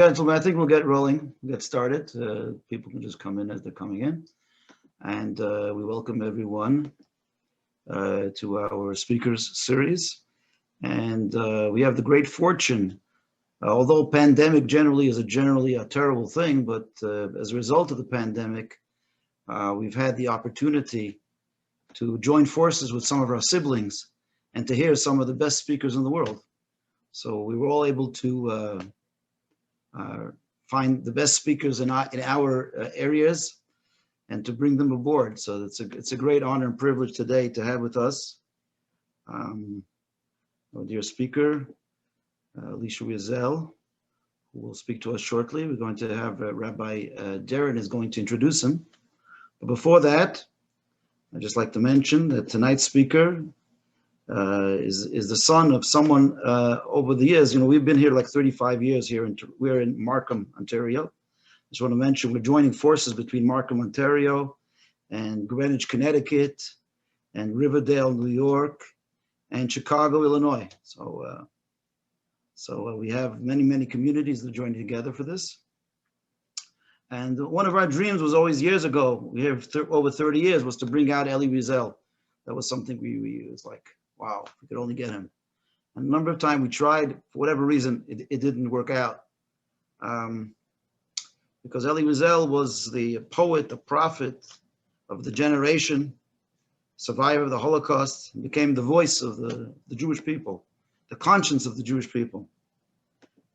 Gentlemen, I think we'll get rolling, get started. People can just come in as they're coming in. And we welcome everyone to our speakers series. And we have the great fortune, although pandemic generally is generally a terrible thing, but as a result of the pandemic, we've had the opportunity to join forces with some of our siblings and to hear some of the best speakers in the world. So we were all able to find the best speakers in our areas and to bring them aboard. So it's a great honor and privilege today to have with us our dear speaker, Elisha Wiesel, who will speak to us shortly. We're going to have Rabbi Darren is going to introduce him. But before that, I'd just like to mention that tonight's speaker is the son of someone over the years. You know, we've been here like 35 years here, and we're in Markham, Ontario. Just want to mention we're joining forces between Markham, Ontario, and Greenwich, Connecticut, and Riverdale, New York, and Chicago, Illinois. So we have many communities that are joining together for this. And one of our dreams was always years ago, we have over 30 years, was to bring out Elie Wiesel. That was something we was like, wow, if we could only get him. And a number of times we tried, for whatever reason, it didn't work out. Because Elie Wiesel was the poet, the prophet of the generation, survivor of the Holocaust, and became the voice of the Jewish people, the conscience of the Jewish people.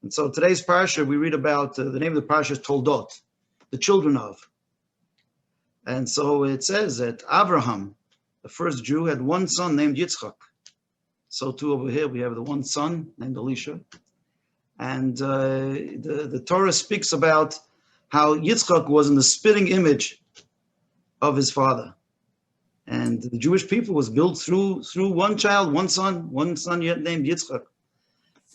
And so today's parsha, we read about, the name of the parsha is Toldot, the children of. And so it says that Abraham, the first Jew, had one son named Yitzchak. So too over here we have the one son named Elisha. And the Torah speaks about how Yitzchak was in the spitting image of his father. And the Jewish people was built through one child, one son yet named Yitzchak.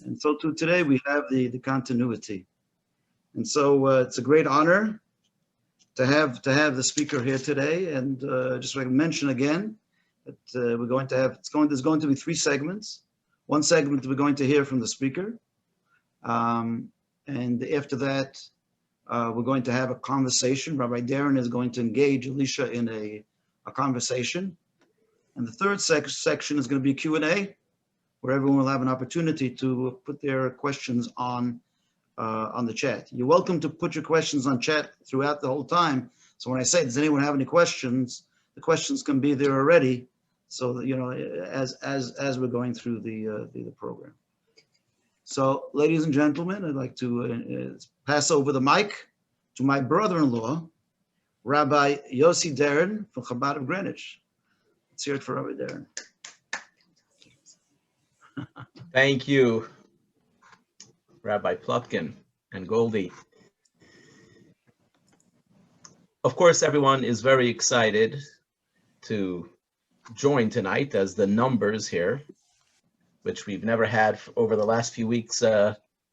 And so too today we have the continuity. And so it's a great honor to have the speaker here today. And just like I mention again, that we're going to have, there's going to be 3 segments. One segment we're going to hear from the speaker. And after that, we're going to have a conversation. Rabbi Darren is going to engage Elisha in a conversation. And the third section is going to be Q&A, where everyone will have an opportunity to put their questions on the chat. You're welcome to put your questions on chat throughout the whole time. So when I say, does anyone have any questions, the questions can be there already. So that, you know, as we're going through the program. So, ladies and gentlemen, I'd like to pass over the mic to my brother-in-law, Rabbi Yossi Darren from Chabad of Greenwich. Let's hear it for Rabbi Darren. Thank you, Rabbi Plotkin and Goldie. Of course, everyone is very excited to join tonight as the numbers here, which we've never had over the last few weeks,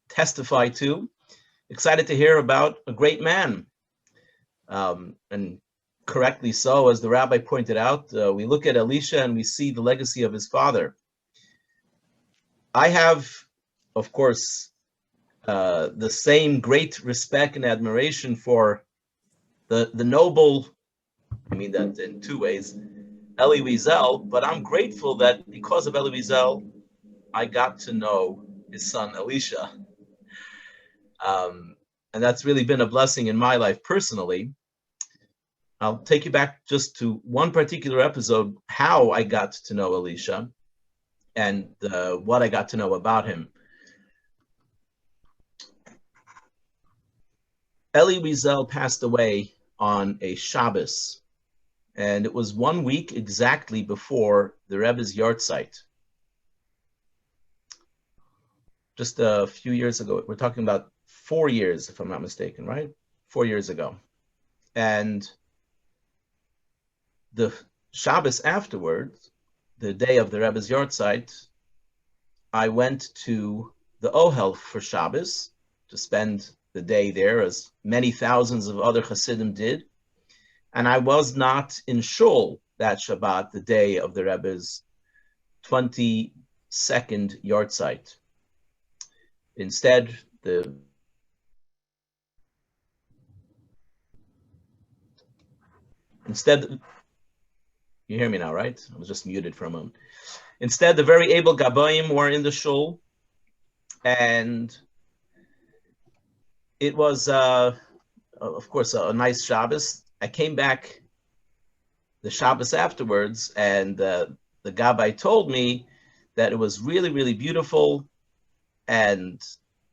testify to. Excited to hear about a great man. And correctly so, as the rabbi pointed out, we look at Elisha and we see the legacy of his father. I have, of course, the same great respect and admiration for the noble, I mean that in 2 ways, Elie Wiesel, but I'm grateful that because of Elie Wiesel, I got to know his son, Elisha. And that's really been a blessing in my life personally. I'll take you back just to one particular episode, how I got to know Elisha and what I got to know about him. Elie Wiesel passed away on a Shabbos, and it was 1 week exactly before the Rebbe's yahrzeit. Just a few years ago, we're talking about 4 years, if I'm not mistaken, right? 4 years ago. And the Shabbos afterwards, the day of the Rebbe's yahrzeit, I went to the Ohel for Shabbos to spend the day there, as many thousands of other Hasidim did. And I was not in Shul that Shabbat, the day of the Rebbe's 22nd yahrzeit. Instead, the Instead, you hear me now, right? I was just muted for a moment. Instead, the very able Gabayim were in the shul, and it was, of course, a nice Shabbos. I came back the Shabbos afterwards, and the Gabbai told me that it was really, really beautiful, and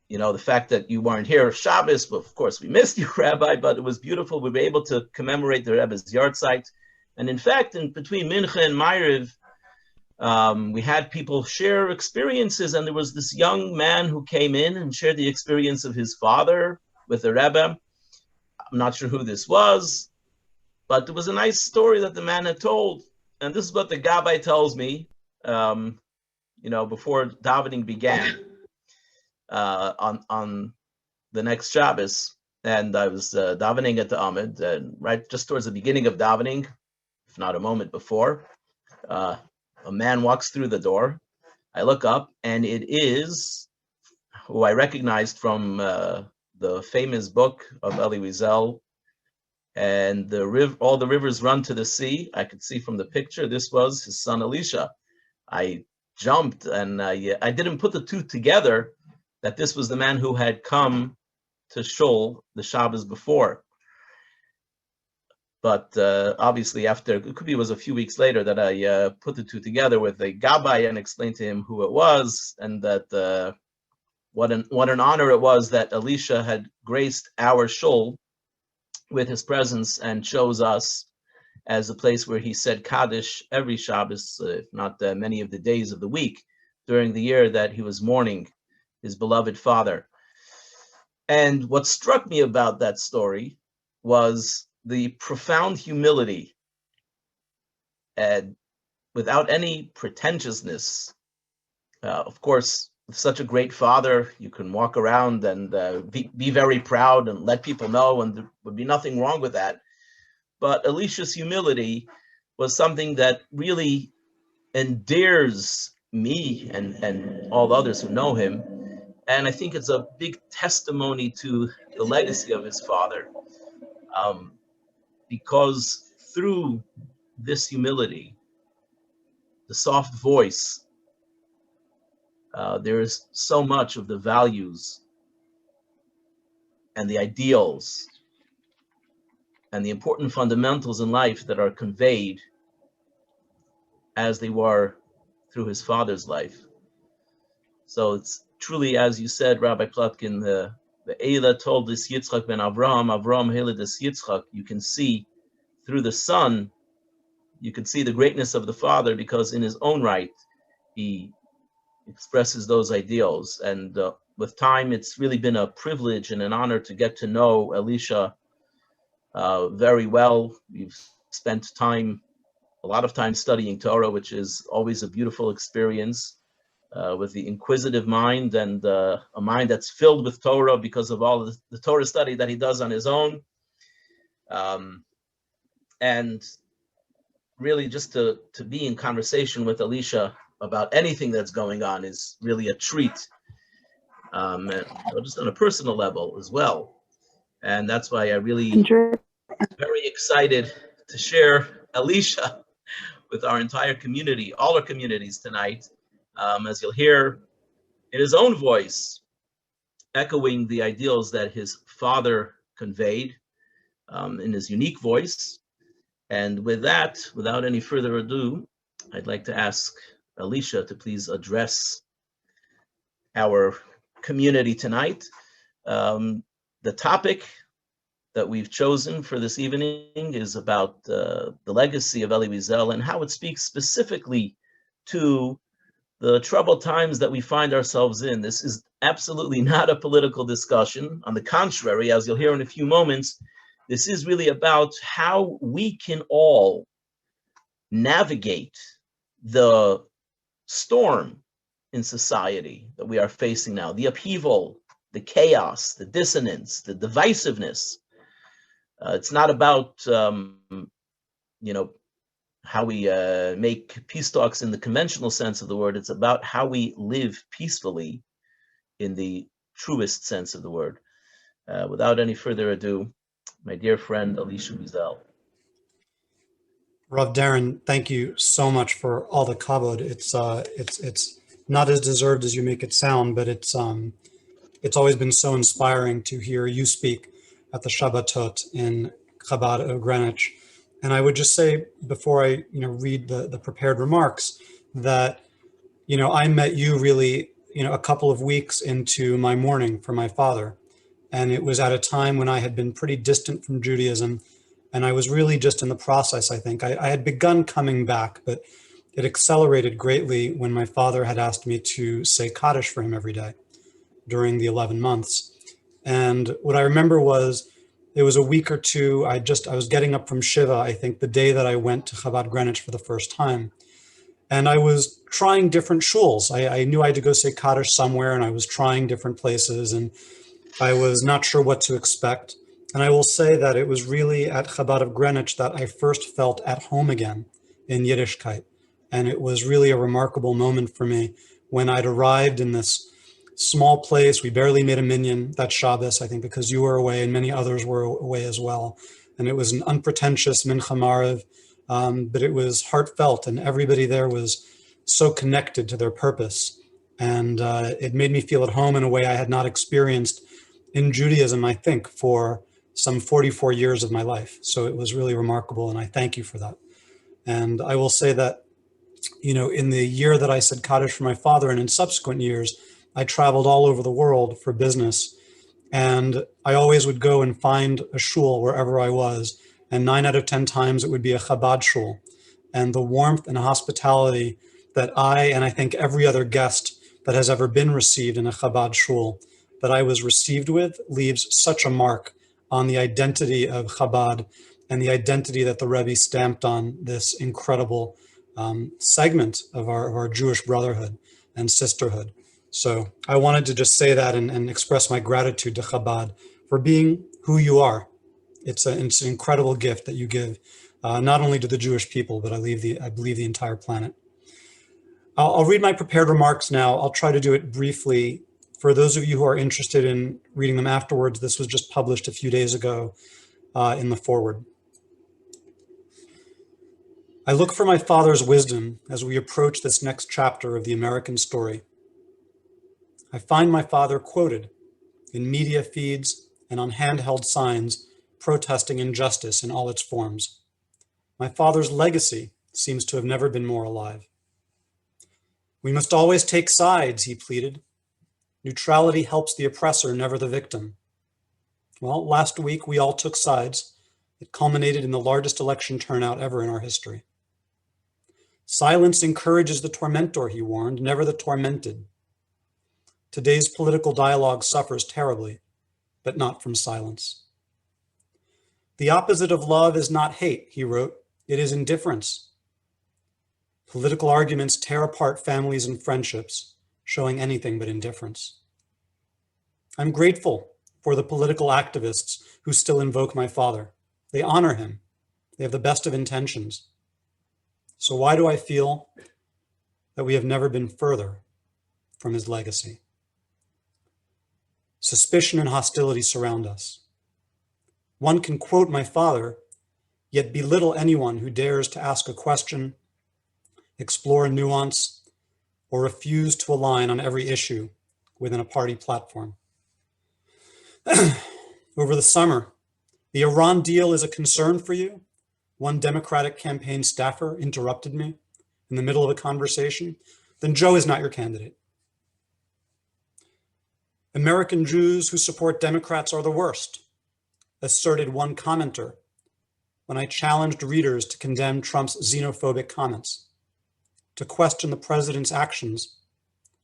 the fact that you weren't here Shabbos, but of course we missed you, Rabbi, but it was beautiful. We were able to commemorate the Rebbe's yahrzeit. And in fact, in between Mincha and Ma'ariv, we had people share experiences, and there was this young man who came in and shared the experience of his father with the Rebbe. I'm not sure who this was, but there was a nice story that the man had told. And this is what the Gabbai tells me, before davening began. On the next Shabbos, and I was davening at the Amid, and right just towards the beginning of davening, if not a moment before, a man walks through the door. I look up, and it is who I recognized from the famous book of Elie Wiesel, and all the rivers run to the sea. I could see from the picture this was his son Elisha. I jumped, and I didn't put the two together, that this was the man who had come to Shul the Shabbos before. But obviously after, it could be it was a few weeks later, that I put the two together with the Gabbai and explained to him who it was, and that what an honor it was that Elisha had graced our Shul with his presence and chose us as a place where he said Kaddish every Shabbos, if not many of the days of the week during the year that he was mourning his beloved father. And what struck me about that story was the profound humility, and without any pretentiousness. Of course, with such a great father, you can walk around and be very proud and let people know, and there would be nothing wrong with that. But Elisha's humility was something that really endears me and all others who know him. And I think it's a big testimony to the legacy of his father, because through this humility, the soft voice, there is so much of the values and the ideals and the important fundamentals in life that are conveyed as they were through his father's life. So it's truly, as you said, Rabbi Plotkin, the Eila told this Yitzchak ben Avraham Hela this Yitzchak. You can see through the son, you can see the greatness of the father, because in his own right, he expresses those ideals. And with time, it's really been a privilege and an honor to get to know Elisha very well. We've spent a lot of time studying Torah, which is always a beautiful experience. With the inquisitive mind and a mind that's filled with Torah because of all the Torah study that he does on his own. And really just to be in conversation with Elisha about anything that's going on is really a treat, and just on a personal level as well. And that's why I really very excited to share Elisha with our entire community, all our communities tonight. As you'll hear in his own voice, echoing the ideals that his father conveyed in his unique voice. And with that, without any further ado, I'd like to ask Elisha to please address our community tonight. The topic that we've chosen for this evening is about the legacy of Elie Wiesel and how it speaks specifically to the troubled times that we find ourselves in. This is absolutely not a political discussion. On the contrary, as you'll hear in a few moments, this is really about how we can all navigate the storm in society that we are facing now, the upheaval, the chaos, the dissonance, the divisiveness. It's not about, how we make peace talks in the conventional sense of the word. It's about how we live peacefully in the truest sense of the word. Without any further ado, my dear friend, Elisha Wiesel. Rav Darren, thank you so much for all the kavod. It's not as deserved as you make it sound, but it's always been so inspiring to hear you speak at the Shabbatot in Chabad of Greenwich. And I would just say before I read the prepared remarks that I met you really a couple of weeks into my mourning for my father, and it was at a time when I had been pretty distant from Judaism, and I was really just in the process. I think I had begun coming back, but it accelerated greatly when my father had asked me to say Kaddish for him every day during the 11 months. And what I remember was it was a week or two. I was getting up from Shiva, I think the day that I went to Chabad Greenwich for the first time. And I was trying different shuls. I knew I had to go say Kaddish somewhere, and I was trying different places, and I was not sure what to expect. And I will say that it was really at Chabad of Greenwich that I first felt at home again in Yiddishkeit. And it was really a remarkable moment for me when I'd arrived in this small place. We barely made a minyan that Shabbos, I think, because you were away and many others were away as well. And it was an unpretentious mincha maariv, but it was heartfelt, and everybody there was so connected to their purpose. And it made me feel at home in a way I had not experienced in Judaism, I think, for some 44 years of my life. So it was really remarkable, and I thank you for that. And I will say that, in the year that I said Kaddish for my father, and in subsequent years, I traveled all over the world for business. And I always would go and find a shul wherever I was. And 9 out of 10 times it would be a Chabad shul. And the warmth and hospitality that and I think every other guest that has ever been received in a Chabad shul that I was received with leaves such a mark on the identity of Chabad and the identity that the Rebbe stamped on this incredible segment of our Jewish brotherhood and sisterhood. So I wanted to just say that and express my gratitude to Chabad for being who you are. It's an incredible gift that you give, not only to the Jewish people, but I believe the entire planet. I'll read my prepared remarks now. I'll try to do it briefly. For those of you who are interested in reading them afterwards, this was just published a few days ago in the foreword. I look for my father's wisdom as we approach this next chapter of the American story. I find my father quoted in media feeds and on handheld signs protesting injustice in all its forms. My father's legacy seems to have never been more alive. We must always take sides, he pleaded. Neutrality helps the oppressor, never the victim. Well, last week we all took sides. It culminated in the largest election turnout ever in our history. Silence encourages the tormentor, he warned, never the tormented. Today's political dialogue suffers terribly, but not from silence. The opposite of love is not hate, he wrote. It is indifference. Political arguments tear apart families and friendships, showing anything but indifference. I'm grateful for the political activists who still invoke my father. They honor him. They have the best of intentions. So why do I feel that we have never been further from his legacy? Suspicion and hostility surround us. One can quote my father, yet belittle anyone who dares to ask a question, explore a nuance, or refuse to align on every issue within a party platform. Over the summer, the Iran deal is a concern for you? One Democratic campaign staffer interrupted me in the middle of a conversation. Then Joe is not your candidate. American Jews who support Democrats are the worst, asserted one commenter when I challenged readers to condemn Trump's xenophobic comments. To question the president's actions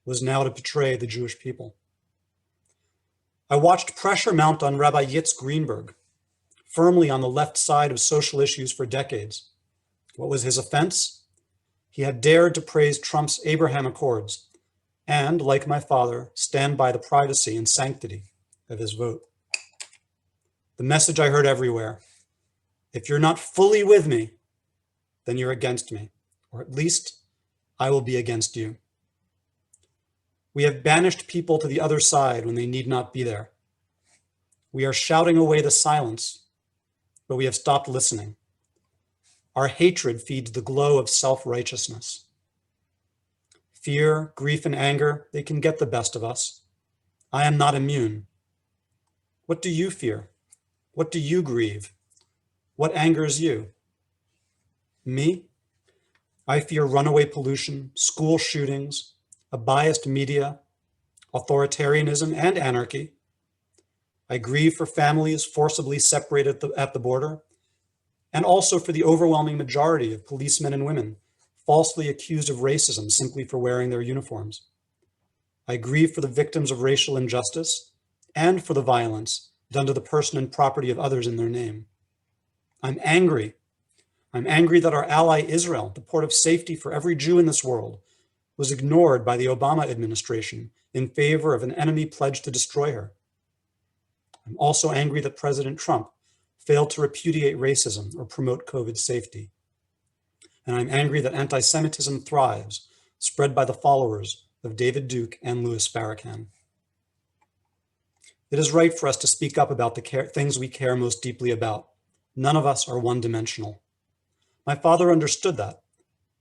was now to betray the Jewish people. I watched pressure mount on Rabbi Yitz Greenberg, firmly on the left side of social issues for decades. What was his offense? He had dared to praise Trump's Abraham Accords and, like my father, stand by the privacy and sanctity of his vote. The message I heard everywhere: if you're not fully with me, then you're against me, or at least I will be against you. We have banished people to the other side when they need not be there. We are shouting away the silence, but we have stopped listening. Our hatred feeds the glow of self-righteousness. Fear, grief, and anger, they can get the best of us. I am not immune. What do you fear? What do you grieve? What angers you? Me? I fear runaway pollution, school shootings, a biased media, authoritarianism, and anarchy. I grieve for families forcibly separated at the border, and also for the overwhelming majority of policemen and women falsely accused of racism simply for wearing their uniforms. I grieve for the victims of racial injustice and for the violence done to the person and property of others in their name. I'm angry. I'm angry that our ally Israel, the port of safety for every Jew in this world, was ignored by the Obama administration in favor of an enemy pledged to destroy her. I'm also angry that President Trump failed to repudiate racism or promote COVID safety. And I'm angry that anti-Semitism thrives, spread by the followers of David Duke and Louis Farrakhan. It is right for us to speak up about the things we care most deeply about. None of us are one-dimensional. My father understood that,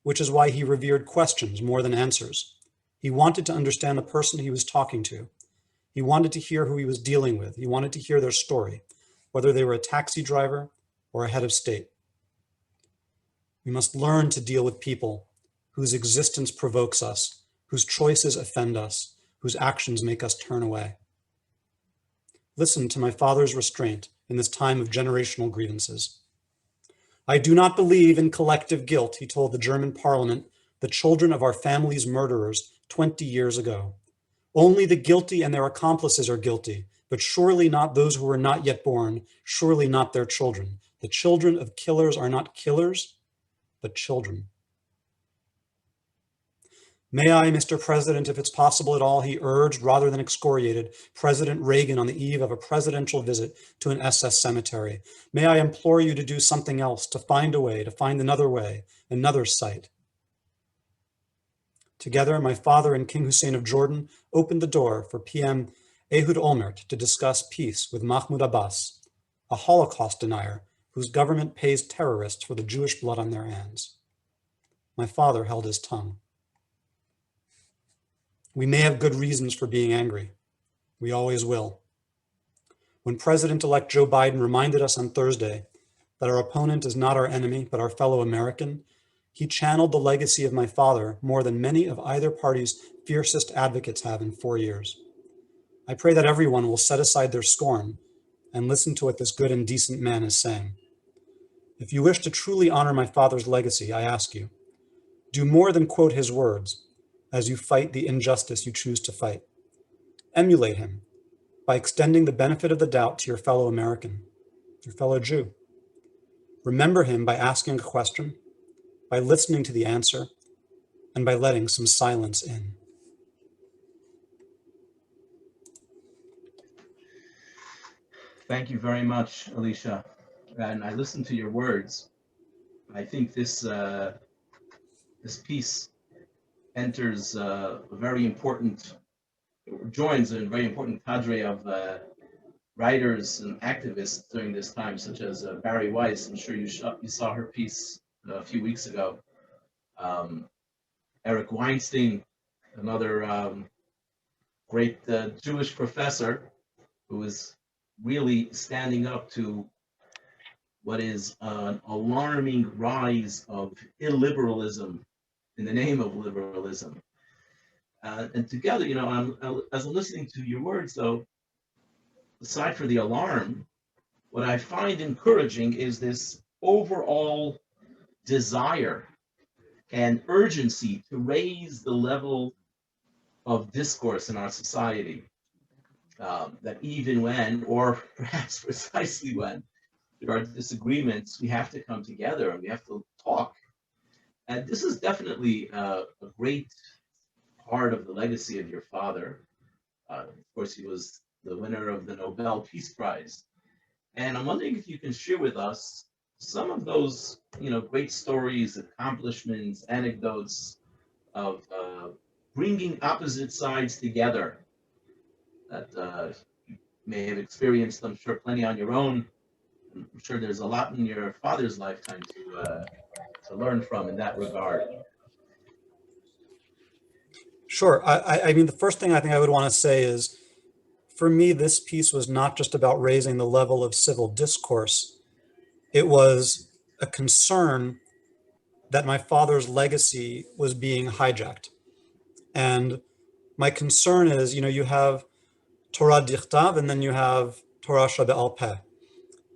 which is why he revered questions more than answers. He wanted to understand the person he was talking to. He wanted to hear who he was dealing with. He wanted to hear their story, whether they were a taxi driver or a head of state. We must learn to deal with people whose existence provokes us, whose choices offend us, whose actions make us turn away. Listen to my father's restraint in this time of generational grievances. I do not believe in collective guilt, he told the German parliament, the children of our family's murderers 20 years ago. Only the guilty and their accomplices are guilty, but surely not those who were not yet born, surely not their children. The children of killers are not killers, but children. May I, Mr. President, if it's possible at all, he urged rather than excoriated President Reagan on the eve of a presidential visit to an SS cemetery. May I implore you to do something else, to find a way, to find another way, another site. Together, my father and King Hussein of Jordan opened the door for PM Ehud Olmert to discuss peace with Mahmoud Abbas, a Holocaust denier whose government pays terrorists for the Jewish blood on their hands. My father held his tongue. We may have good reasons for being angry. We always will. When President-elect Joe Biden reminded us on Thursday that our opponent is not our enemy, but our fellow American, he channeled the legacy of my father more than many of either party's fiercest advocates have in 4 years. I pray that everyone will set aside their scorn and listen to what this good and decent man is saying. If you wish to truly honor my father's legacy, I ask you, do more than quote his words as you fight the injustice you choose to fight. Emulate him by extending the benefit of the doubt to your fellow American, your fellow Jew. Remember him by asking a question, by listening to the answer, and by letting some silence in. Thank you very much, Elisha. And I listened to your words. I think this piece enters joins a very important cadre of writers and activists during this time, such as Bari Weiss. I'm sure you saw her piece a few weeks ago. Eric Weinstein, another great Jewish professor who is really standing up to what is an alarming rise of illiberalism in the name of liberalism. And together, as I'm listening to your words, though, aside from the alarm, what I find encouraging is this overall desire and urgency to raise the level of discourse in our society. That even when, or perhaps precisely when, there are disagreements, we have to come together and we have to talk. And this is definitely a great part of the legacy of your father. Of course, he was the winner of the Nobel Peace Prize. And I'm wondering if you can share with us some of those, great stories, accomplishments, anecdotes of bringing opposite sides together that you may have experienced, I'm sure, plenty on your own I'm sure there's a lot in your father's lifetime to learn from in that regard. Sure. I mean, the first thing I think I would want to say is, for me, this piece was not just about raising the level of civil discourse. It was a concern that my father's legacy was being hijacked. And my concern is, you have Torah dichtav and then you have Torah shebe'al peh.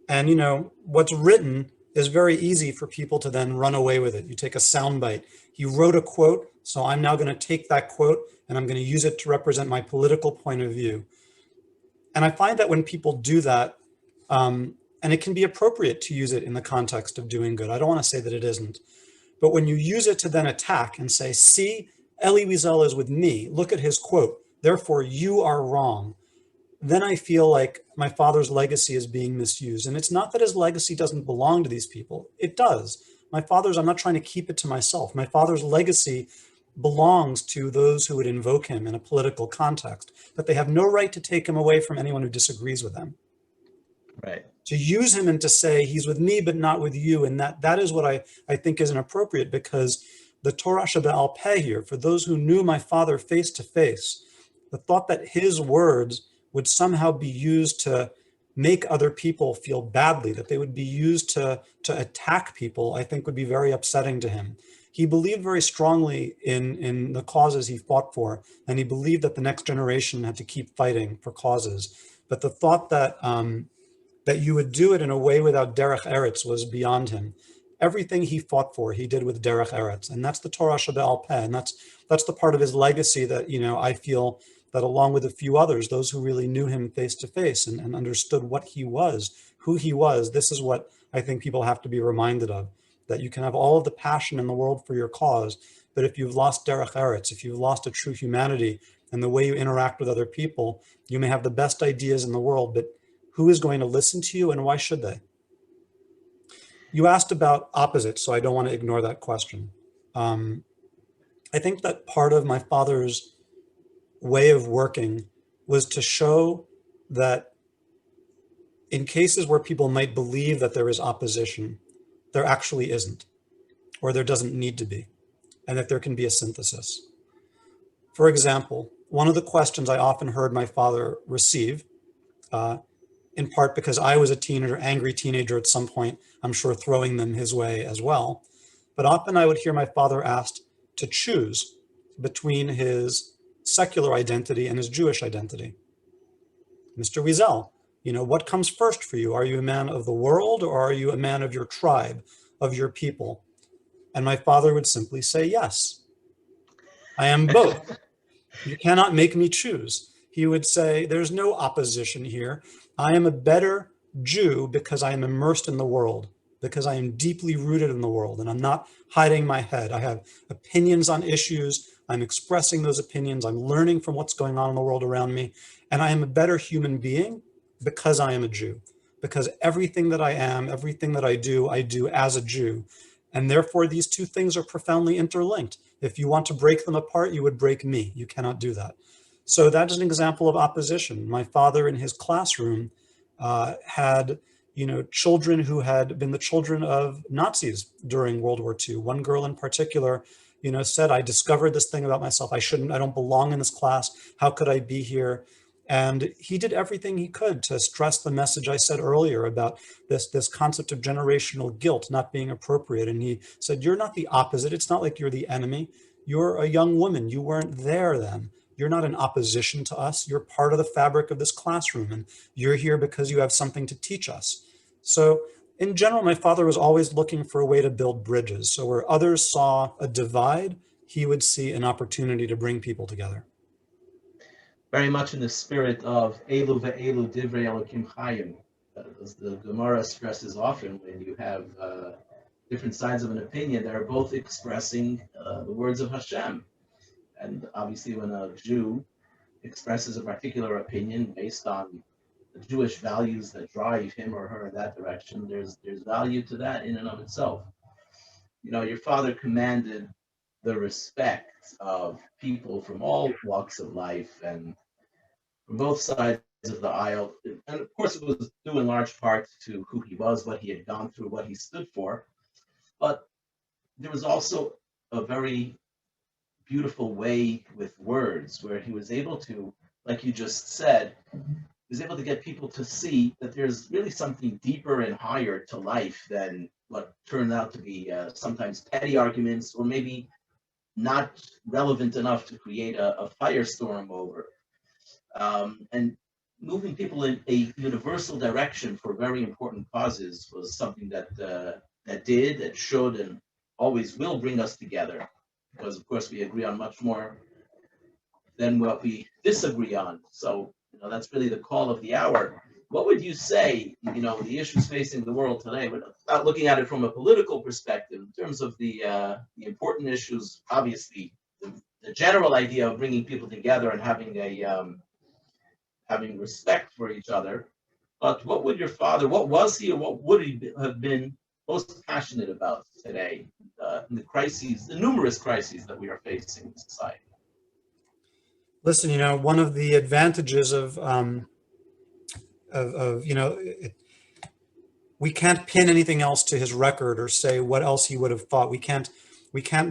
And, what's written is very easy for people to then run away with it. You take a soundbite. He wrote a quote, so I'm now going to take that quote and I'm going to use it to represent my political point of view. And I find that when people do that, and it can be appropriate to use it in the context of doing good. I don't want to say that it isn't. But when you use it to then attack and say, see, Elie Wiesel is with me, look at his quote, therefore you are wrong, then I feel like my father's legacy is being misused. And it's not that his legacy doesn't belong to these people. It does. I'm not trying to keep it to myself. My father's legacy belongs to those who would invoke him in a political context, but they have no right to take him away from anyone who disagrees with them. Right. To use him and to say he's with me but not with you, and that is what I think is inappropriate, because the Torah shebe'al peh here, for those who knew my father face to face, the thought that his words would somehow be used to make other people feel badly, that they would be used to attack people, I think would be very upsetting to him. He believed very strongly in the causes he fought for, and he believed that the next generation had to keep fighting for causes. But the thought that that you would do it in a way without derech eretz was beyond him. Everything he fought for, he did with derech eretz, and that's the Torah shebe'al peh, and that's the part of his legacy that I feel that, along with a few others, those who really knew him face to face and understood what he was, who he was, this is what I think people have to be reminded of, that you can have all of the passion in the world for your cause, but if you've lost derech eretz, if you've lost a true humanity and the way you interact with other people, you may have the best ideas in the world, but who is going to listen to you and why should they? You asked about opposites, so I don't want to ignore that question. I think that part of my father's way of working was to show that in cases where people might believe that there is opposition, there actually isn't, or there doesn't need to be, and that there can be a synthesis. For example, one of the questions I often heard my father receive, in part because I was a teenager, angry teenager at some point, I'm sure throwing them his way as well, but often I would hear my father asked to choose between his secular identity and his Jewish identity. Mr. Wiesel, what comes first for you? Are you a man of the world, or are you a man of your tribe, of your people? And my father would simply say, yes, I am both. You cannot make me choose. He would say, there's no opposition here. I am a better Jew because I am immersed in the world, because I am deeply rooted in the world, and I'm not hiding my head. I have opinions on issues. I'm expressing those opinions. I'm learning from what's going on in the world around me. And I am a better human being because I am a Jew, because everything that I am, everything that I do as a Jew. And therefore, these two things are profoundly interlinked. If you want to break them apart, you would break me. You cannot do that. So that is an example of opposition. My father in his classroom had children who had been the children of Nazis during World War II. One girl in particular, said, I discovered this thing about myself. I don't belong in this class. How could I be here? And he did everything he could to stress the message I said earlier about this concept of generational guilt not being appropriate. And he said, you're not the opposite. It's not like you're the enemy. You're a young woman. You weren't there then. You're not in opposition to us. You're part of the fabric of this classroom, and you're here because you have something to teach us. So in general, my father was always looking for a way to build bridges. So where others saw a divide, he would see an opportunity to bring people together. Very much in the spirit of Elu ve'elu divrei Elokim chayim, as the Gemara stresses often, when you have different sides of an opinion that are both expressing the words of Hashem. And obviously, when a Jew expresses a particular opinion based on the Jewish values that drive him or her in that direction, there's value to that in and of itself. Your father commanded the respect of people from all walks of life and from both sides of the aisle. And of course, it was due in large part to who he was, what he had gone through, what he stood for. But there was also a very beautiful way with words where he was able to, like you just said, he was able to get people to see that there's really something deeper and higher to life than what turned out to be sometimes petty arguments, or maybe not relevant enough to create a firestorm over. And moving people in a universal direction for very important causes was something that should, and always will bring us together. Because of course we agree on much more than what we disagree on. So that's really the call of the hour. What would you say, the issues facing the world today, without looking at it from a political perspective, in terms of the important issues? Obviously, the general idea of bringing people together and having respect for each other. But what would your father, what was he, or what would he have been most passionate about today, in the crises, the numerous crises that we are facing in society? Listen, one of the advantages of we can't pin anything else to his record or say what else he would have thought. We can't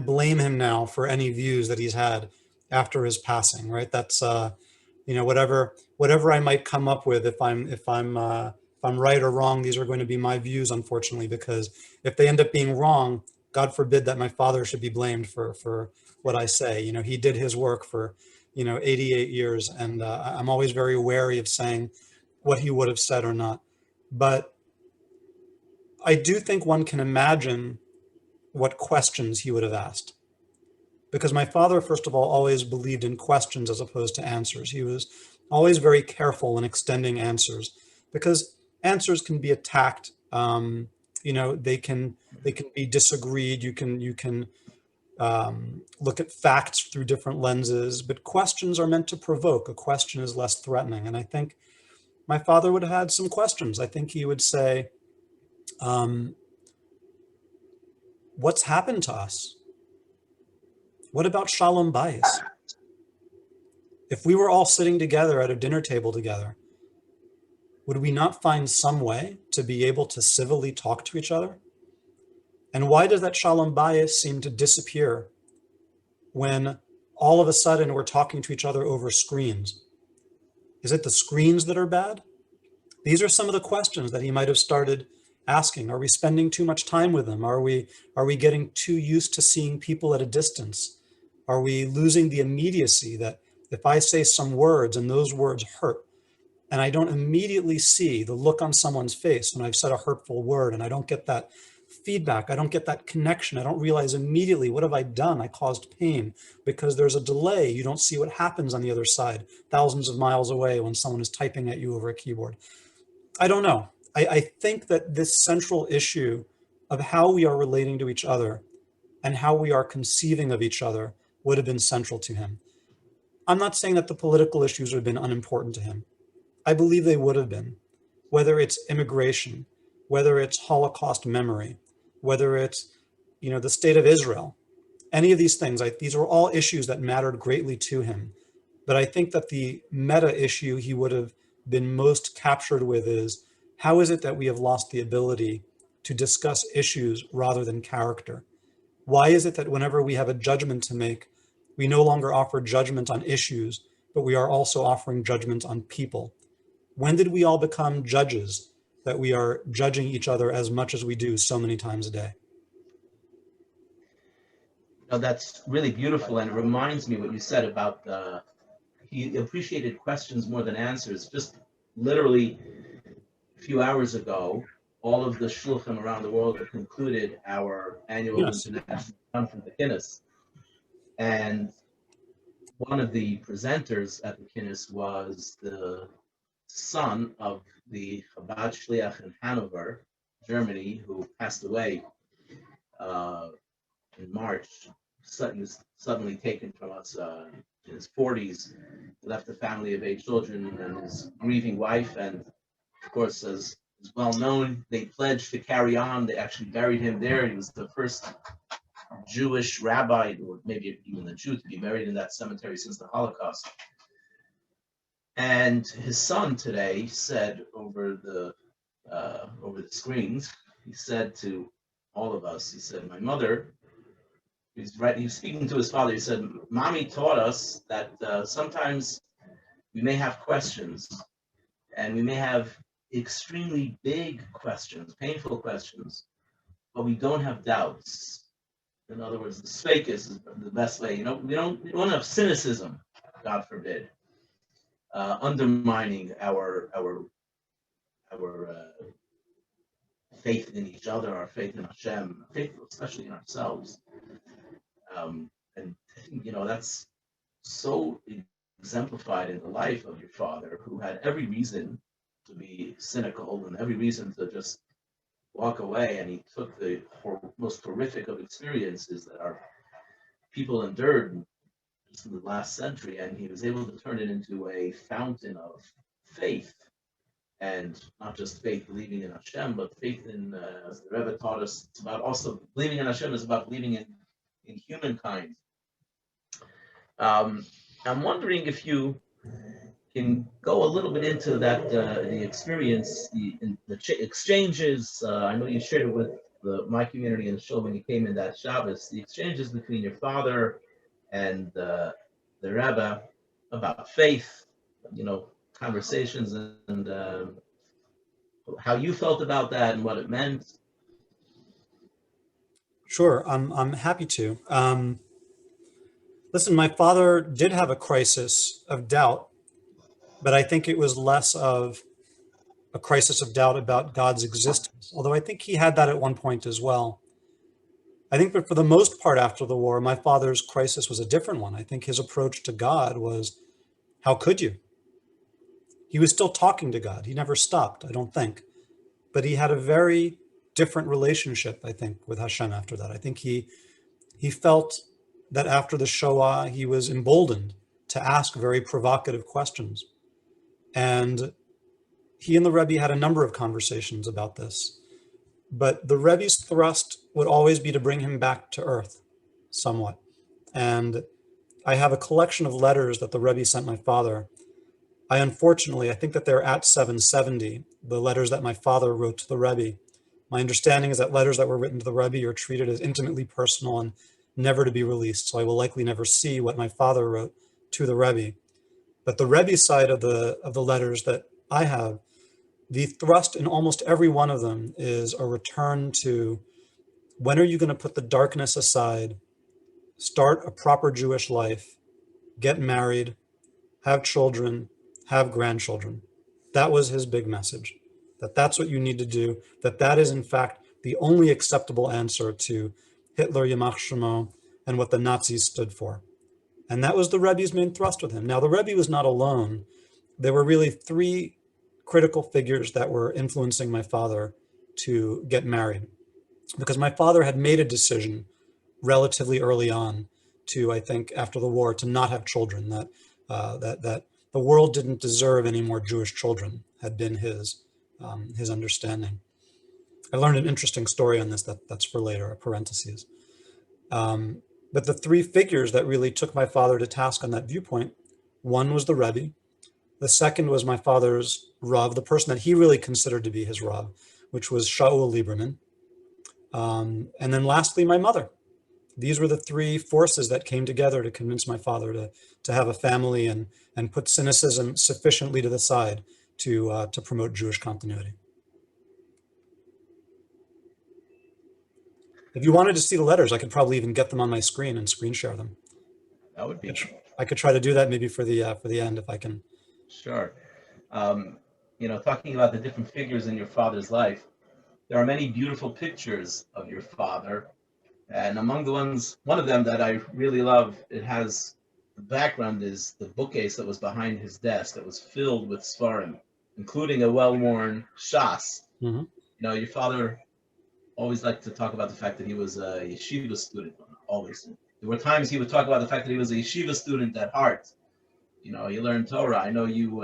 blame him now for any views that he's had after his passing, right? That's whatever I might come up with, if I'm right or wrong, these are going to be my views, unfortunately, because if they end up being wrong, God forbid that my father should be blamed for what I say. He did his work for 88 years, and I'm always very wary of saying what he would have said or not. But I do think one can imagine what questions he would have asked. Because my father, first of all, always believed in questions as opposed to answers. He was always very careful in extending answers, because answers can be attacked. They can be disagreed. You can look at facts through different lenses, but questions are meant to provoke. A question is less threatening. And I think my father would have had some questions. I think he would say, what's happened to us? What about Shalom Bayis? If we were all sitting together at a dinner table together, would we not find some way to be able to civilly talk to each other? And why does that Shalom Bayis seem to disappear when all of a sudden we're talking to each other over screens? Is it the screens that are bad? These are some of the questions that he might have started asking. Are we spending too much time with them? Are we getting too used to seeing people at a distance? Are we losing the immediacy that if I say some words and those words hurt, and I don't immediately see the look on someone's face when I've said a hurtful word, and I don't get that feedback, I don't get that connection, I don't realize immediately, what have I done? I caused pain, because there's a delay. You don't see what happens on the other side, thousands of miles away, when someone is typing at you over a keyboard. I don't know. I think that this central issue of how we are relating to each other and how we are conceiving of each other would have been central to him. I'm not saying that the political issues would have been unimportant to him. I believe they would have been, whether it's immigration, whether it's Holocaust memory, whether it's, the state of Israel, any of these things. These are all issues that mattered greatly to him. But I think that the meta issue he would have been most captured with is, how is it that we have lost the ability to discuss issues rather than character? Why is it that whenever we have a judgment to make, we no longer offer judgment on issues, but we are also offering judgment on people? When did we all become judges, that we are judging each other as much as we do so many times a day? That's really beautiful, and it reminds me what you said about he appreciated questions more than answers. Just literally a few hours ago, all of the shluchim around the world have concluded our annual international conference, the Kinnis. And one of the presenters at the Kinnis was the son of the Chabad Shliach in Hanover, Germany, who passed away in March. He was suddenly taken from us in his 40s. He left a family of 8 children and his grieving wife. And of course, as is well known, they pledged to carry on. They actually buried him there. He was the first Jewish rabbi, or maybe even a Jew, to be buried in that cemetery since the Holocaust. And his son today said over the screens, he said to all of us, he said, my mother, he was speaking to his father, he said, Mommy taught us that sometimes we may have questions, and we may have extremely big questions, painful questions, but we don't have doubts. In other words, the fake is the best way. You know, we don't have cynicism, God forbid, undermining our faith in each other, our faith in Hashem, faith especially in ourselves. And I think, that's so exemplified in the life of your father, who had every reason to be cynical and every reason to just walk away. And he took the most horrific of experiences that our people endured just in the last century, and he was able to turn it into a fountain of faith. And not just faith believing in Hashem, but faith in, as the Rebbe taught us, it's about also believing in Hashem is about believing in humankind. I'm wondering if you can go a little bit into that, the experience, the exchanges. I know you shared it with my community in the show when you came in that Shabbos, the exchanges between your father and the Rebbe about faith, conversations and how you felt about that and what it meant. Sure, I'm happy to. Listen, my father did have a crisis of doubt, but I think it was less of a crisis of doubt about God's existence, although I think he had that at one point as well. I think that for the most part after the war, my father's crisis was a different one. I think his approach to God was, how could you? He was still talking to God. He never stopped, I don't think. But he had a very different relationship, I think, with Hashem after that. I think he felt that after the Shoah, he was emboldened to ask very provocative questions. And he and the Rebbe had a number of conversations about this. But the Rebbe's thrust would always be to bring him back to earth, somewhat. And I have a collection of letters that the Rebbe sent my father. I think that they're at 770, the letters that my father wrote to the Rebbe. My understanding is that letters that were written to the Rebbe are treated as intimately personal and never to be released. So I will likely never see what my father wrote to the Rebbe. But the Rebbe side of the letters that I have, the thrust in almost every one of them is a return to, when are you going to put the darkness aside, start a proper Jewish life, get married, have children, have grandchildren. That was his big message, that that's what you need to do, that is in fact the only acceptable answer to Hitler, Yamach Shemo, and what the Nazis stood for. And that was the Rebbe's main thrust with him. Now, the Rebbe was not alone. There were really three critical figures that were influencing my father to get married, because my father had made a decision relatively early on to, I think, after the war, to not have children, that the world didn't deserve any more Jewish children, had been his understanding. I learned an interesting story on this that's for later, a parenthesis. But the three figures that really took my father to task on that viewpoint, one was the Rebbe. The second was my father's Rav, the person that he really considered to be his Rav, which was Shaul Lieberman. And then lastly, my mother. These were the three forces that came together to convince my father to have a family and put cynicism sufficiently to the side to promote Jewish continuity. If you wanted to see the letters, I could probably even get them on my screen and screen share them. That would be. I could try to do that maybe for the end if I can. Sure. Talking about the different figures in your father's life, there are many beautiful pictures of your father. And among the ones, one of them that I really love, it has, the background is the bookcase that was behind his desk that was filled with Sfarim, including a well-worn Shas. Mm-hmm. Your father always liked to talk about the fact that he was a yeshiva student, always. There were times he would talk about the fact that he was a yeshiva student at heart. He learned Torah. I know you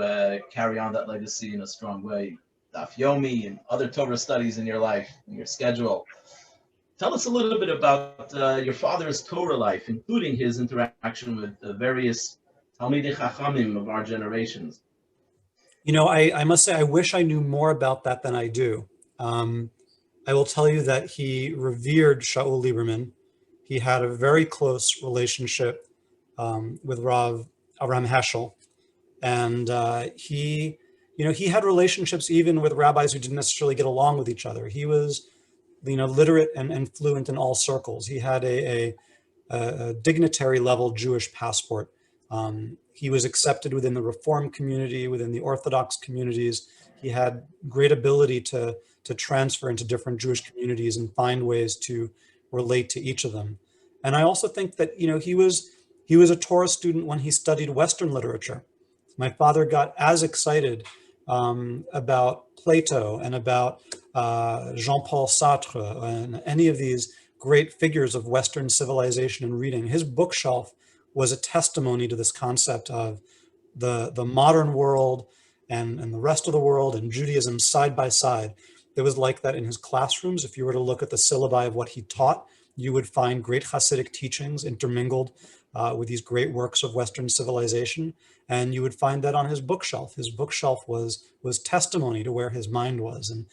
carry on that legacy in a strong way. Daf Yomi and other Torah studies in your life, in your schedule. Tell us a little bit about your father's Torah life, including his interaction with the various Talmidei Chachamim of our generations. You know, I must say, I wish I knew more about that than I do. Um, I will tell you that he revered Shaul Lieberman. He had a very close relationship with Rav Avraham Heschel, and he had relationships even with rabbis who didn't necessarily get along with each other. He was, literate and fluent in all circles. He had a dignitary level Jewish passport. He was accepted within the Reform community, within the Orthodox communities. He had great ability to transfer into different Jewish communities and find ways to relate to each of them. And I also think that he was a Torah student when he studied Western literature. My father got as excited about Plato and about Jean-Paul Sartre and any of these great figures of Western civilization and reading. His bookshelf was a testimony to this concept of the modern world and the rest of the world and Judaism side by side. It was like that in his classrooms. If you were to look at the syllabi of what he taught, you would find great Hasidic teachings intermingled with these great works of Western civilization, and you would find that on his bookshelf. His bookshelf was testimony to where his mind was, and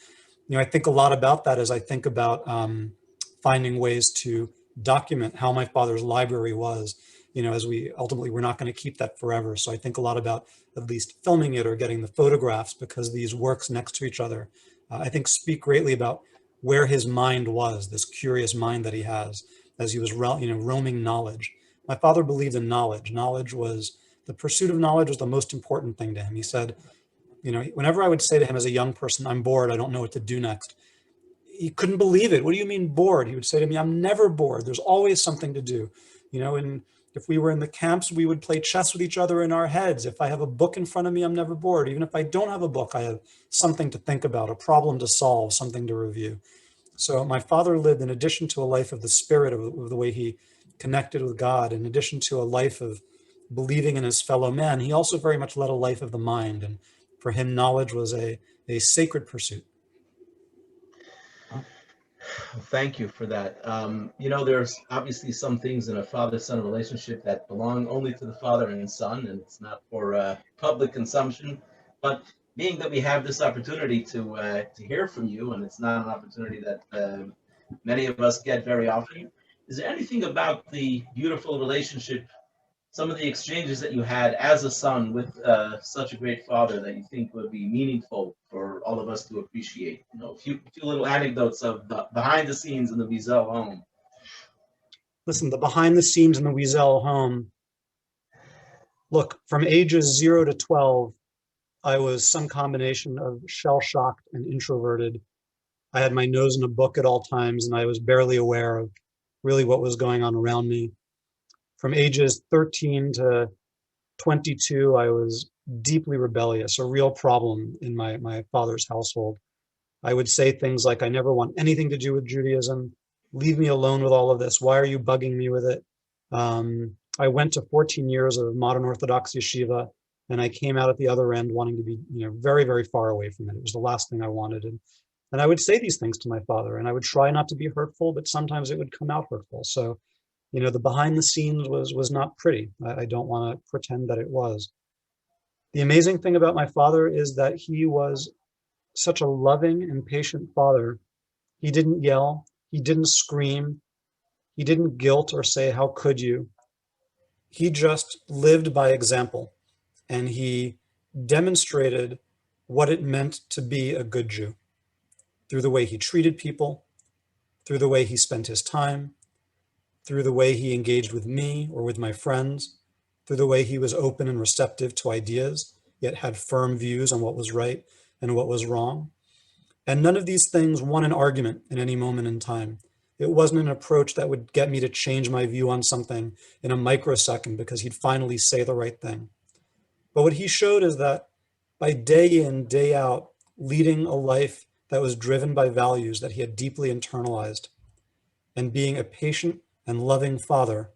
I think a lot about that as I think about finding ways to document how my father's library was. As we're not going to keep that forever. So I think a lot about at least filming it or getting the photographs, because these works next to each other, I think speak greatly about where his mind was, this curious mind that he has as he was roaming knowledge. My father believed in knowledge. The pursuit of knowledge was the most important thing to him. He said, whenever I would say to him as a young person, I'm bored, I don't know what to do next, he couldn't believe it. What do you mean bored? He would say to me, I'm never bored. There's always something to do. And if we were in the camps, we would play chess with each other in our heads. If I have a book in front of me, I'm never bored. Even if I don't have a book, I have something to think about, a problem to solve, something to review. So my father lived, in addition to a life of the spirit, of the way he connected with God, in addition to a life of believing in his fellow men, he also very much led a life of the mind. And for him, knowledge was a sacred pursuit. Thank you for that. There's obviously some things in a father-son relationship that belong only to the father and son, and it's not for public consumption. But being that we have this opportunity to hear from you, and it's not an opportunity that many of us get very often, is there anything about the beautiful relationship, some of the exchanges that you had as a son with such a great father, that you think would be meaningful for all of us to appreciate? A few little anecdotes of the behind the scenes in the Wiesel home. Listen, the behind the scenes in the Wiesel home. Look, from ages 0 to 12, I was some combination of shell-shocked and introverted. I had my nose in a book at all times, and I was barely aware of really what was going on around me. From ages 13 to 22, I was deeply rebellious, a real problem in my father's household. I would say things like, I never want anything to do with Judaism. Leave me alone with all of this. Why are you bugging me with it? I went to 14 years of modern Orthodox yeshiva, and I came out at the other end wanting to be, very, very far away from it. It was the last thing I wanted. And I would say these things to my father, and I would try not to be hurtful, but sometimes it would come out hurtful. So, the behind the scenes was not pretty. I don't want to pretend that it was. The amazing thing about my father is that he was such a loving and patient father. He didn't yell, he didn't scream, he didn't guilt or say, how could you? He just lived by example, and he demonstrated what it meant to be a good Jew through the way he treated people, through the way he spent his time, through the way he engaged with me or with my friends, through the way he was open and receptive to ideas, yet had firm views on what was right and what was wrong. And none of these things won an argument in any moment in time. It wasn't an approach that would get me to change my view on something in a microsecond because he'd finally say the right thing. But what he showed is that by day in, day out, leading a life that was driven by values that he had deeply internalized, and being a patient and loving father,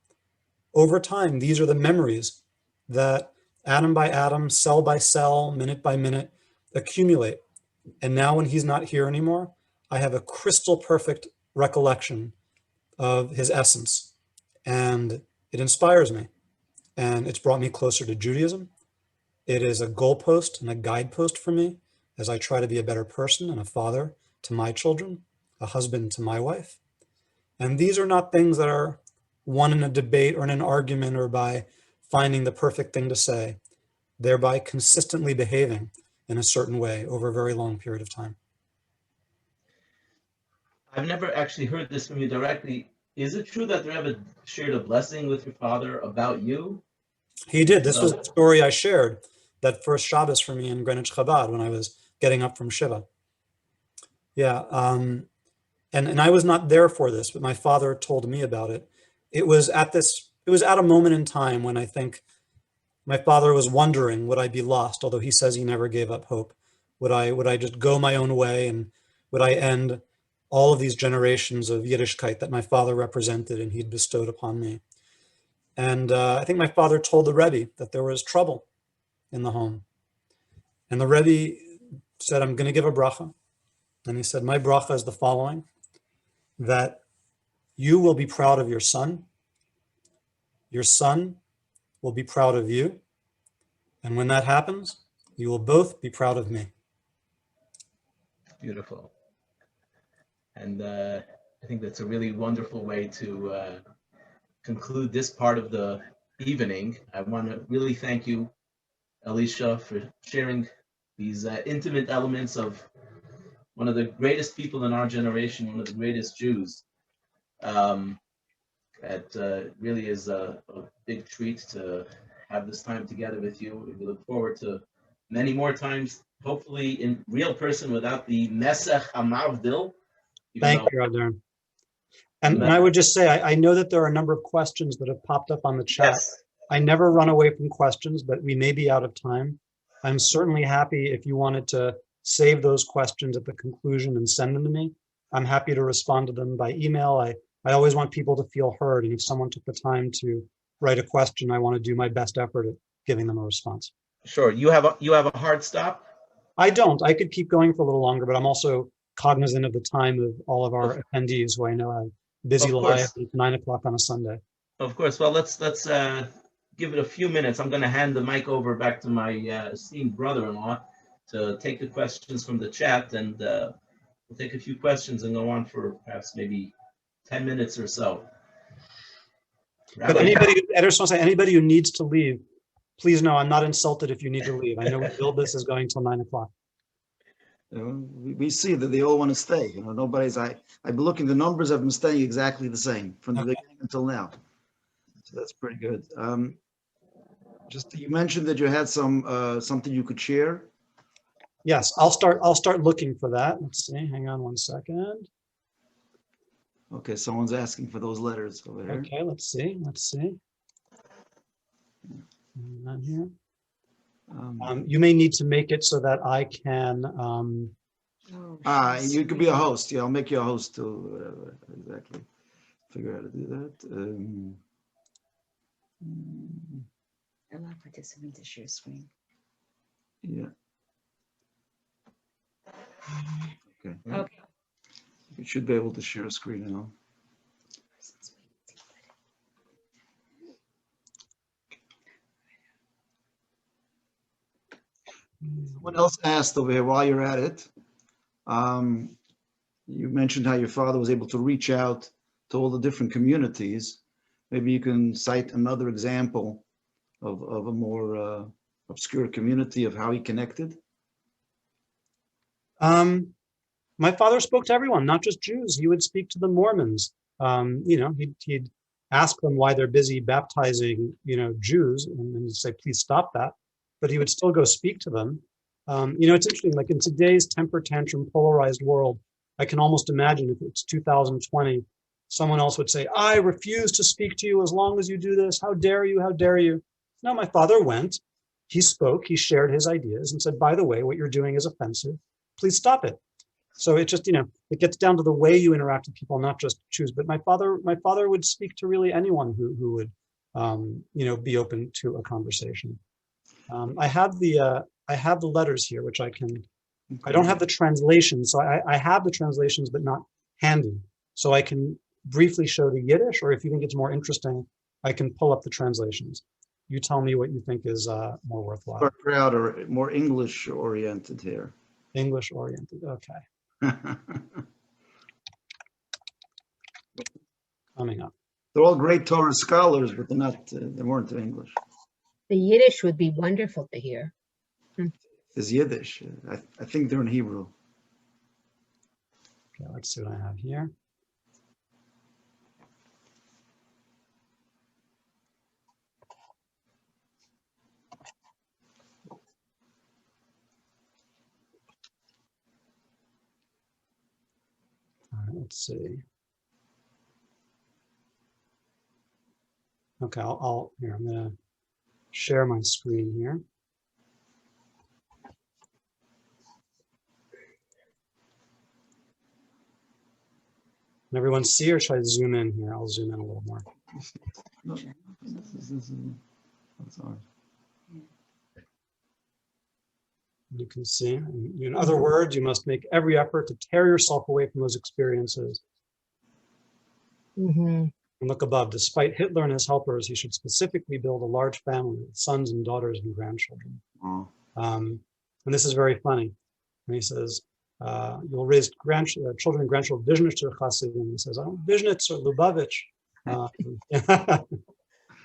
over time, these are the memories that atom by atom, cell by cell, minute by minute accumulate. And now when he's not here anymore, I have a crystal perfect recollection of his essence. And it inspires me. And it's brought me closer to Judaism. It is a goalpost and a guidepost for me as I try to be a better person and a father to my children, a husband to my wife. And these are not things that are won in a debate or in an argument or by finding the perfect thing to say, thereby consistently behaving in a certain way over a very long period of time. I've never actually heard this from you directly. Is it true that the Rebbe shared a blessing with your father about you? He did. This was No. the story I shared that first Shabbos for me in Greenwich Chabad when I was getting up from Shiva. Yeah, and I was not there for this, but my father told me about it. It was at a moment in time when I think my father was wondering, would I be lost? Although he says he never gave up hope. Would I just go my own way, and would I end all of these generations of Yiddishkeit that my father represented and he'd bestowed upon me? And I think my father told the Rebbe that there was trouble in the home. And the Rebbe said, I'm going to give a bracha. And he said, my bracha is the following, that you will be proud of your son will be proud of you, and when that happens, you will both be proud of me. Beautiful. And I think that's a really wonderful way to conclude this part of the evening. I want to really thank you, Elisha, for sharing these intimate elements of one of the greatest people in our generation, one of the greatest Jews. It really is a big treat to have this time together with you. We look forward to many more times, hopefully in real person without the Nesech HaMavdil. Thank you, Adon. And I would just say, I know that there are a number of questions that have popped up on the chat. Yes. I never run away from questions, but we may be out of time. I'm certainly happy if you wanted to save those questions at the conclusion and send them to me. I'm happy to respond to them by email. I always want people to feel heard. And if someone took the time to write a question, I want to do my best effort at giving them a response. Sure. You have a hard stop? I don't. I could keep going for a little longer, but I'm also cognizant of the time of all of our attendees who I know have busy lives. It's 9 o'clock on a Sunday. Of course. Well, let's give it a few minutes. I'm going to hand the mic over back to my esteemed brother-in-law to take the questions from the chat, and we'll take a few questions and go on for perhaps maybe 10 minutes or so. But I just want to say, anybody who needs to leave, please know I'm not insulted if you need to leave. I know we build this is going till 9 o'clock. We see that they all want to stay. Nobody's. I've been looking. The numbers have been staying exactly the same from the beginning until now. So that's pretty good. Just you mentioned that you had something you could share. Yes, I'll start looking for that. Let's see. Hang on one second. Okay, someone's asking for those letters over here. Okay, let's see. Not here. You may need to make it so that I can. You could be a host. Yeah, I'll make you a host too. Exactly. Figure out how to do that. Allow participant to share screen. Yeah. Okay. Okay. You should be able to share a screen now. Someone else asked over here while you're at it. You mentioned how your father was able to reach out to all the different communities. Maybe you can cite another example of a more obscure community of how he connected. My father spoke to everyone, not just Jews. He would speak to the Mormons. He'd ask them why they're busy baptizing, Jews, and he'd say, please stop that. But he would still go speak to them. It's interesting, like in today's temper tantrum polarized world, I can almost imagine if it's 2020, someone else would say, I refuse to speak to you as long as you do this. How dare you? How dare you? No, my father went, he spoke, he shared his ideas and said, by the way, what you're doing is offensive. Please stop it. So it just, it gets down to the way you interact with people, not just choose. But my father would speak to really anyone who would, be open to a conversation. I have the letters here, which I don't have the translation. So I have the translations, but not handy. So I can briefly show the Yiddish, or if you think it's more interesting, I can pull up the translations. You tell me what you think is more worthwhile. More proud or more English oriented here. English oriented. Okay, coming up. They're all great Torah scholars, but they weren't English. The Yiddish would be wonderful to hear. It's Yiddish. I think they're in Hebrew. Okay, let's see what I have here. All right, let's see. Okay, here, I'm gonna share my screen here. Can everyone see, or should I zoom in here? I'll zoom in a little more. No, that's ours. You can see, in other words, you must make every effort to tear yourself away from those experiences. Mm-hmm. And look above, despite Hitler and his helpers, he should specifically build a large family with sons and daughters and grandchildren. Oh. And this is very funny. And he says, you'll raise children and grandchildren, Vishnitzer Chasidim. He says, oh, Vishnitzer, Lubavitch.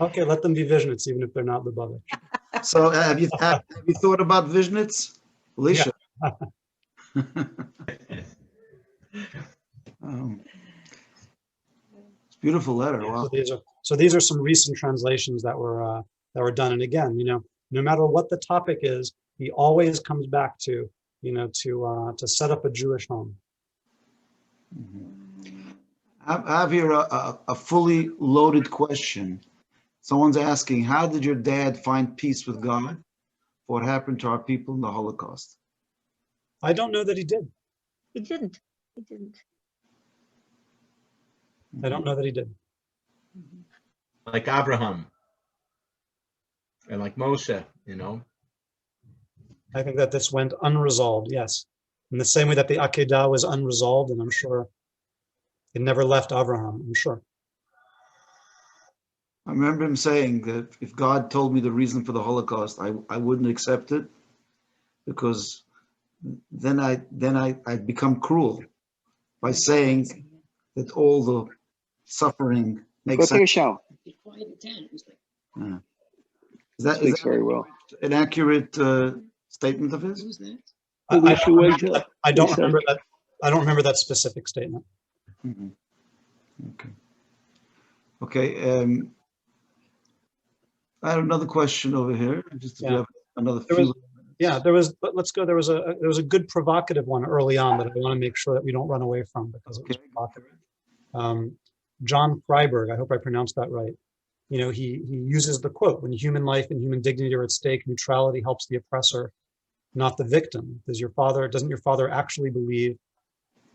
Okay, let them be Vishnitz, even if they're not Lubavitch. So have you thought about Vishnitz, Elisha? Yeah. It's a beautiful letter. Wow. So these are some recent translations that were done. And again, no matter what the topic is, he always comes back to, to set up a Jewish home. Mm-hmm. I have here a fully loaded question. Someone's asking, how did your dad find peace with God for what happened to our people in the Holocaust? I don't know that he did. He didn't. He didn't. I don't know that he did. Like Abraham and like Moshe, I think that this went unresolved, yes. In the same way that the Akedah was unresolved, and I'm sure it never left Abraham, I'm sure. I remember him saying that if God told me the reason for the Holocaust, I wouldn't accept it, because then I'd become cruel by saying that all the suffering makes sense. show. Yeah. Is that very well. an accurate statement of his? I don't remember that. I don't remember that specific statement. Mm-hmm. Okay. I have another question over here. Just to have another few. But let's go. There was a good provocative one early on that I want to make sure that we don't run away from, because it was provocative. John Freiberg, I hope I pronounced that right. He uses the quote, when human life and human dignity are at stake, neutrality helps the oppressor, not the victim. Doesn't your father actually believe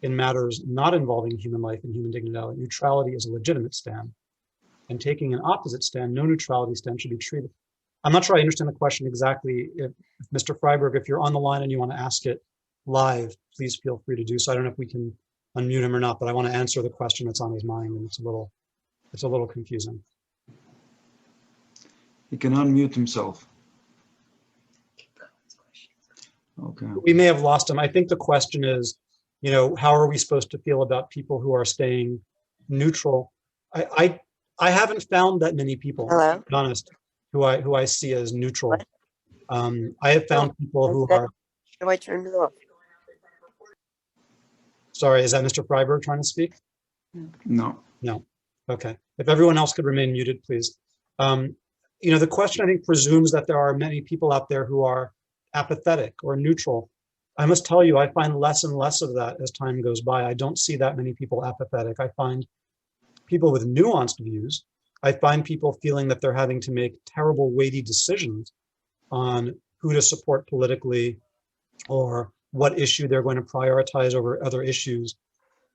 in matters not involving human life and human dignity? Neutrality is a legitimate stand. And taking an opposite stand, no neutrality stand should be treated. I'm not sure I understand the question exactly. If Mr. Freiberg, if you're on the line and you want to ask it live, please feel free to do so. I don't know if we can unmute him or not, but I want to answer the question that's on his mind, and it's a little confusing. He can unmute himself. Okay. We may have lost him. I think the question is, how are we supposed to feel about people who are staying neutral? I haven't found that many people, to be honest, who I see as neutral. I have found people who are. Should I turn it off? Sorry, is that Mr. Freiberg trying to speak? No. No. Okay. If everyone else could remain muted, please. The question, I think, presumes that there are many people out there who are apathetic or neutral. I must tell you, I find less and less of that as time goes by. I don't see that many people apathetic. I find people with nuanced views. I find people feeling that they're having to make terrible, weighty decisions on who to support politically or what issue they're going to prioritize over other issues.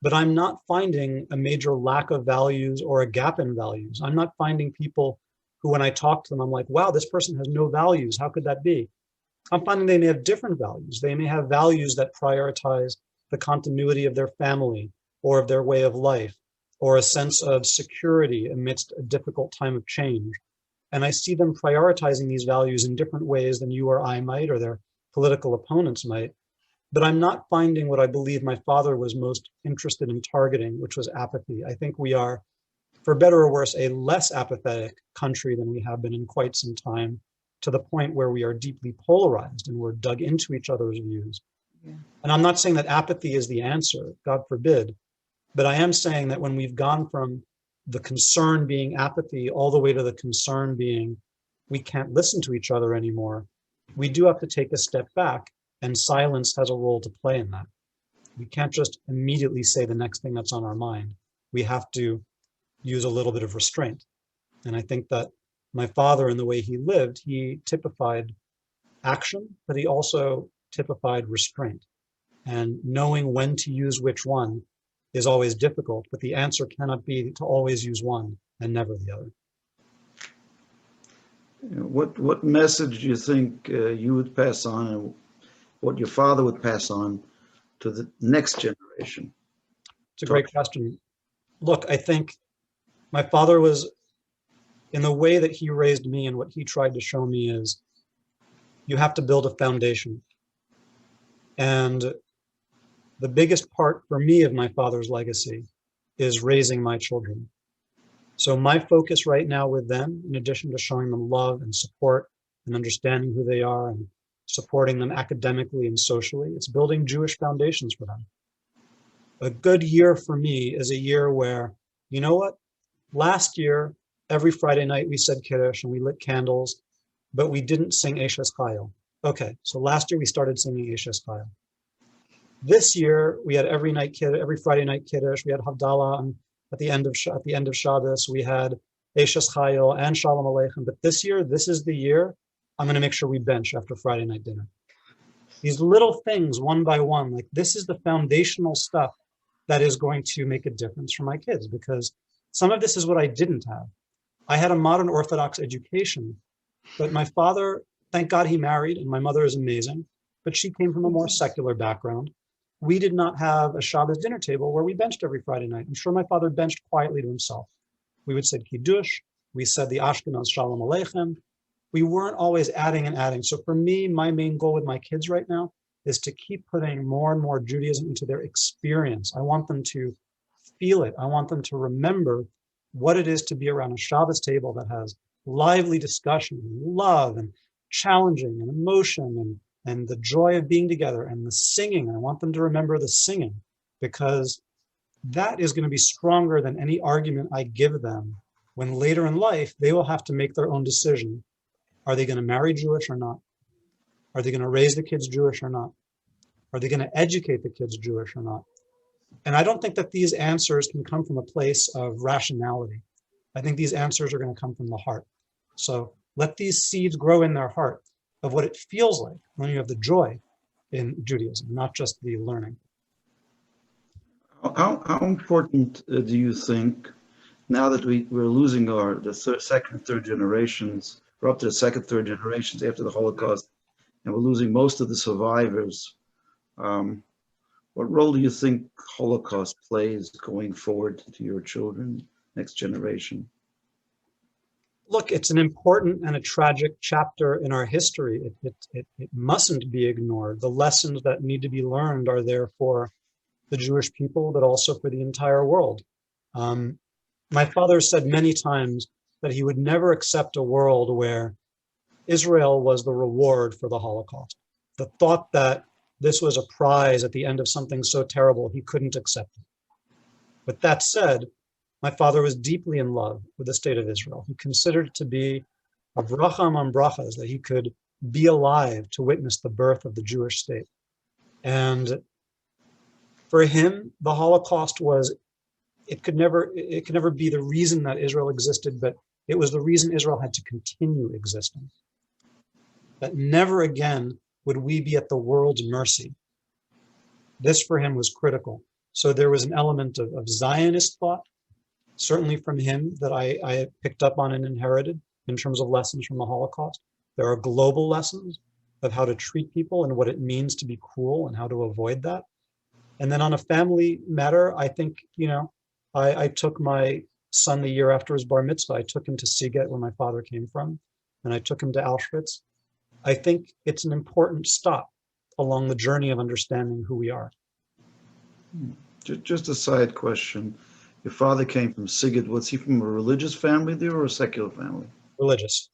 But I'm not finding a major lack of values or a gap in values. I'm not finding people who, when I talk to them, I'm like, wow, this person has no values. How could that be? I'm finding they may have different values. They may have values that prioritize the continuity of their family or of their way of life, or a sense of security amidst a difficult time of change. and I see them prioritizing these values in different ways than you or I might, or their political opponents might. But I'm not finding what I believe my father was most interested in targeting, which was apathy. I think we are, for better or worse, a less apathetic country than we have been in quite some time, to the point where we are deeply polarized and we're dug into each other's views. Yeah. And I'm not saying that apathy is the answer, God forbid, but I am saying that when we've gone from the concern being apathy all the way to the concern being we can't listen to each other anymore, we do have to take a step back, and silence has a role to play in that. We can't just immediately say the next thing that's on our mind. We have to use a little bit of restraint. And I think that my father, in the way he lived, he typified action, but he also typified restraint. And knowing when to use which one is always difficult, but the answer cannot be to always use one and never the other. What message do you think you would pass on, and what your father would pass on to the next generation? It's a great question. Look, I think my father was, in the way that he raised me and what he tried to show me, is you have to build a foundation. And the biggest part for me of my father's legacy is raising my children. So my focus right now with them, in addition to showing them love and support and understanding who they are and supporting them academically and socially, it's building Jewish foundations for them. A good year for me is a year where, you know what? Last year, every Friday night we said Kiddush and we lit candles, but we didn't sing Eshes Chayil. Okay, so last year we started singing Eshes Chayil. This year we had every Friday night Kiddush. We had Havdalah at the end of Shabbos. We had Eshes Chayil and Shalom Aleichem. But this year, this is the year I'm going to make sure we bench after Friday night dinner. These little things, one by one, like this is the foundational stuff that is going to make a difference for my kids, because some of this is what I didn't have. I had a modern Orthodox education, but my father, thank God he married, and my mother is amazing, but she came from a more secular background. We did not have a Shabbos dinner table where we benched every Friday night. I'm sure my father benched quietly to himself. We would say Kiddush, we said the Ashkenaz Shalom Aleichem. We weren't always adding and adding. So for me, my main goal with my kids right now is to keep putting more and more Judaism into their experience. I want them to feel it. I want them to remember what it is to be around a Shabbos table that has lively discussion, and love, and challenging, and emotion, and the joy of being together, and the singing. I want them to remember the singing, because that is going to be stronger than any argument I give them when later in life they will have to make their own decision. Are they going to marry Jewish or not? Are they going to raise the kids Jewish or not? Are they going to educate the kids Jewish or not? And I don't think that these answers can come from a place of rationality. I think these answers are going to come from the heart. So let these seeds grow in their heart of what it feels like when you have the joy in Judaism, not just the learning. How important do you think, now that we're losing second and third generations, we're up to the second, third generations after the Holocaust, and we're losing most of the survivors, what role do you think Holocaust plays going forward to your children, next generation? Look, it's an important and a tragic chapter in our history. It mustn't be ignored. The lessons that need to be learned are there for the Jewish people, but also for the entire world. My father said many times that he would never accept a world where Israel was the reward for the Holocaust. The thought that this was a prize at the end of something so terrible, he couldn't accept it. With that said, my father was deeply in love with the state of Israel. He considered it to be a bracha among brachas, that he could be alive to witness the birth of the Jewish state. And for him, the Holocaust it could never be the reason that Israel existed, but it was the reason Israel had to continue existing. That never again would we be at the world's mercy. This for him was critical. So there was an element of Zionist thought, certainly from him, that I picked up on and inherited in terms of lessons from the Holocaust. There are global lessons of how to treat people and what it means to be cruel and how to avoid that. And then on a family matter, I think, I took my son the year after his bar mitzvah. I took him to Siget, where my father came from, and I took him to Auschwitz. I think it's an important stop along the journey of understanding who we are. Just a side question. Your father came from Sigurd. Was he from a religious family there or a secular family? Religious.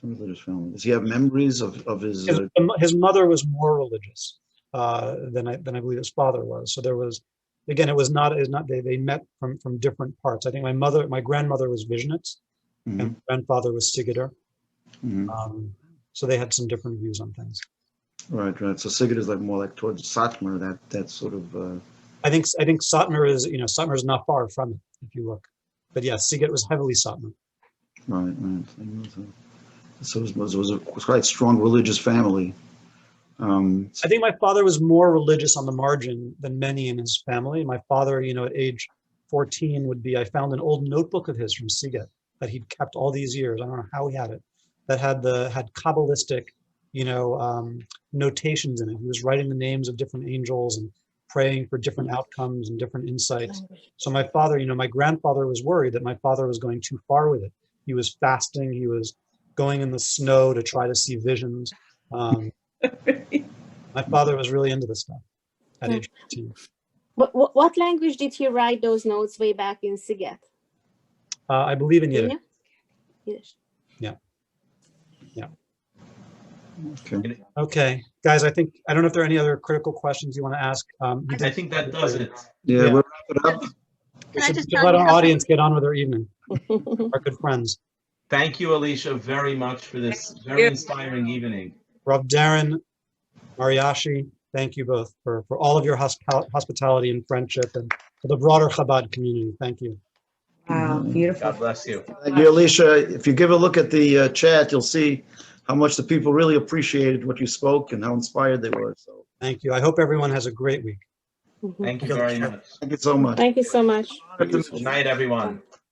Some religious family. Does he have memories of his? His mother was more religious than I believe his father was. So there was, again, it was not. They met from different parts. I think my grandmother was Vishnitz, and my grandfather was Sigurd. So they had some different views on things. Right. So Sigurd is more like towards Satmar. That sort of. I think Satmar is Satmar is not far from it if you look, but yeah, Sigurd was heavily Satmar. Right. So it was quite a strong religious family. I think my father was more religious on the margin than many in his family. My father, at age 14 I found an old notebook of his from Siget that he'd kept all these years. I don't know how he had it. That had Kabbalistic, notations in it. He was writing the names of different angels and praying for different outcomes and different insights. So my father, my grandfather was worried that my father was going too far with it. He was fasting. He was going in the snow to try to see visions. My father was really into this stuff at age 15. What language did he write those notes way back in Siget? I believe in Yiddish. Yiddish. Yeah. Okay. Okay, guys, I don't know if there are any other critical questions you want to ask. I think that does it. Yeah, we'll wrap it up. We Can I should just just tell let you our something? audience get on with their evening, our good friends. Thank you, Elisha, very much for this very inspiring evening. Rob Darren, Mariashi, thank you both for all of your hospitality and friendship, and for the broader Chabad community. Thank you. Wow, beautiful. God bless you. Thank you, Elisha. If you give a look at the chat, you'll see how much the people really appreciated what you spoke and how inspired they were. So Thank you. I hope everyone has a great week. Thank you very much. thank you so much. Thank you so much. Good night, everyone.